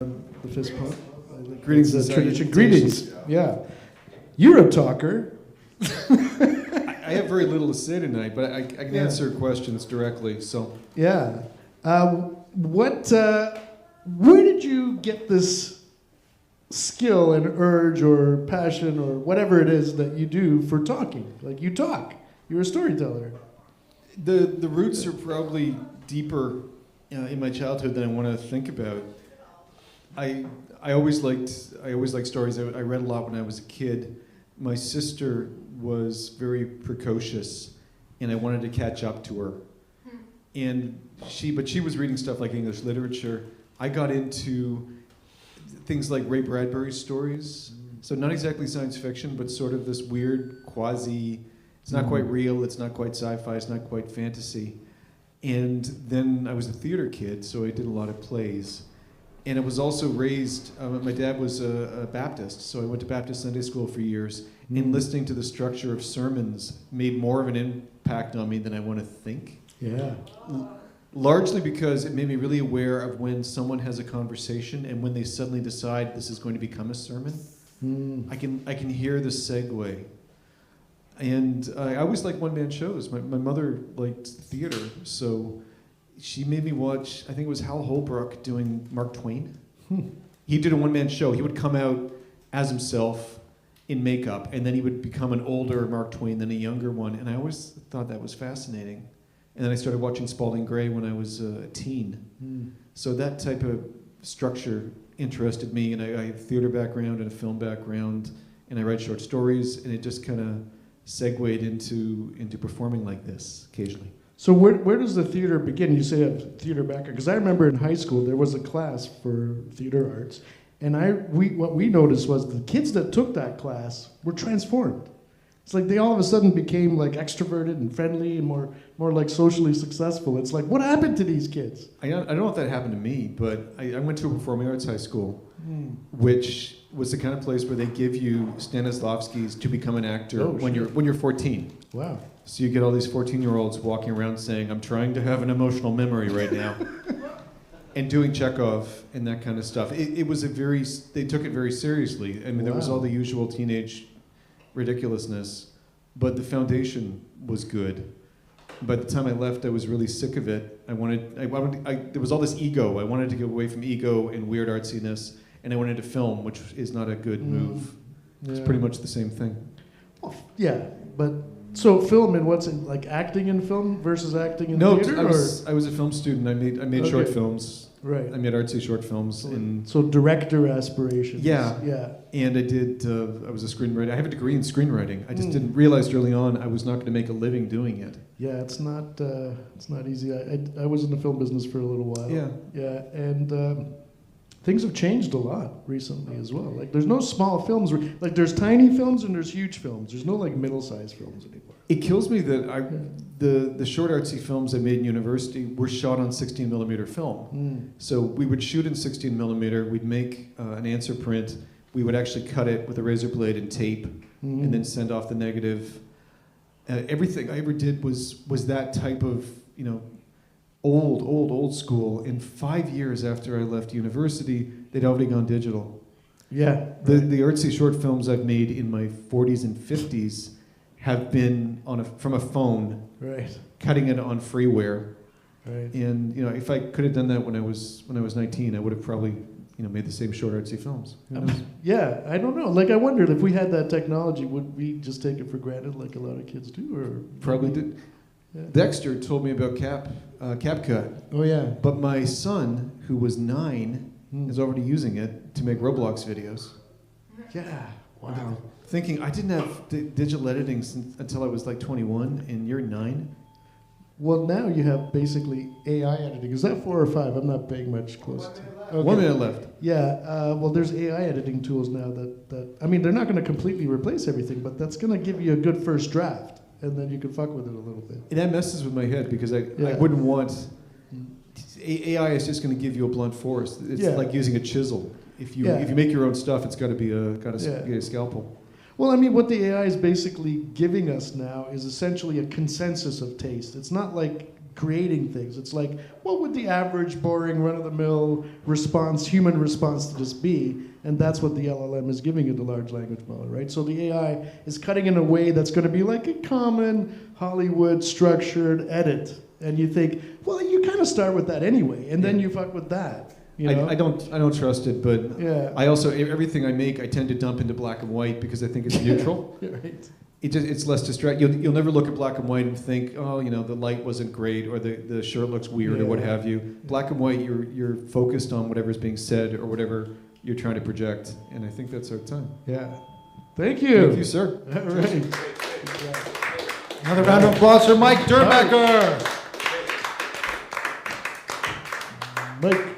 The fist pump. Greetings The and tradition. salutations. Greetings. Yeah. You're a talker. I have very little to say tonight, but I can answer questions directly. So Yeah. Where did you get this skill and urge or passion or whatever it is that you do for talking? Like you talk. You're a storyteller. the roots are probably deeper in my childhood than I want to think about. I always liked stories. I read a lot when I was a kid. My sister was very precocious, and I wanted to catch up to her. And she was reading stuff like English literature. I got into things like Ray Bradbury's stories. So not exactly science fiction, but sort of this weird quasi. It's not quite real. It's not quite sci-fi. It's not quite fantasy. And then I was a theater kid, so I did a lot of plays. And I was also raised, my dad was a Baptist, so I went to Baptist Sunday school for years. And listening to the structure of sermons made more of an impact on me than I want to think. Yeah. Largely because it made me really aware of when someone has a conversation and when they suddenly decide this is going to become a sermon. I can hear the segue. And I always liked one-man shows. My mother liked theater, so she made me watch, I think it was Hal Holbrook doing Mark Twain. He did a one-man show. He would come out as himself in makeup, and then he would become an older Mark Twain than a younger one, and I always thought that was fascinating. And then I started watching Spalding Gray when I was a teen. So that type of structure interested me, and I have a theater background and a film background, and I write short stories, and it just kind of segued into performing like this occasionally. So where does the theater begin? You say a theater background, because I remember in high school there was a class for theater arts, and what we noticed was the kids that took that class were transformed. It's like they all of a sudden became like extroverted and friendly and more like socially successful. It's like, what happened to these kids? I don't know if that happened to me, but I went to a performing arts high school, which was the kind of place where they give you Stanislavskis to become an actor when you're 14. Wow. So you get all these 14-year-olds walking around saying, I'm trying to have an emotional memory right now. And doing Chekhov and that kind of stuff. It was they took it very seriously. I mean, there was all the usual teenage ridiculousness, but the foundation was good. By the time I left, I was really sick of it. There was all this ego. I wanted to get away from ego and weird artsiness, and I went into film, which is not a good move. It's pretty much the same thing. Well, yeah, but so film and what's in, like acting in film versus acting in theater? No, I was a film student. I made short films. Right. I made artsy short films. So director aspirations. Yeah. Yeah. And I was a screenwriter. I have a degree in screenwriting. I just didn't realize early on I was not going to make a living doing it. Yeah, it's not easy. I was in the film business for a little while. Yeah. Yeah, and things have changed a lot recently as well. Like there's no small films. Like there's tiny films and there's huge films. There's no like middle-sized films anymore. It kills me that the short artsy films I made in university were shot on 16 millimeter film. So we would shoot in 16 millimeter. We'd make an answer print. We would actually cut it with a razor blade and tape, and then send off the negative. Everything I ever did was that type of old school. And 5 years after I left university, they'd already gone digital. Yeah. The artsy short films I've made in my 40s and 50s have been from a phone, right, cutting it on freeware. Right. And if I could have done that when I was 19, I would have probably made the same short artsy films. Yeah, I don't know. Like I wondered if we had that technology, would we just take it for granted like a lot of kids do, or probably did. Yeah. Dexter told me about CapCut. Oh yeah. But my son, who was 9, is already using it to make Roblox videos. Yeah. Wow. Thinking I didn't have digital editing until I was like 21, and you're 9. Well, now you have basically AI editing. Is that 4 or 5? I'm not paying much close to. Okay. 1 minute left. Yeah. Well, there's AI editing tools now that I mean, they're not going to completely replace everything, but that's going to give you a good first draft, and then you can fuck with it a little bit. And that messes with my head because I wouldn't want. AI is just going to give you a blunt force. It's like using a chisel. If you make your own stuff, it's got to be a scalpel. Well, I mean, what the AI is basically giving us now is essentially a consensus of taste. It's not like creating things. It's like, what would the average, boring, run-of-the-mill response, human response to this be? And that's what the LLM is giving it, the large language model, right? So the AI is cutting in a way that's going to be like a common Hollywood structured edit. And you think, well, you kind of start with that anyway, and then you fuck with that. You know? I don't trust it, but Yeah. I also, everything I make, I tend to dump into black and white because I think it's neutral. Right. It's less distracting. You'll never look at black and white and think, oh, you know, the light wasn't great or the shirt looks weird or what have you. Black and white, you're focused on whatever's being said or whatever you're trying to project, and I think that's our time. Yeah. Thank you. Thank you, sir. All right. Another round of applause for Mike Derbecker. Mike.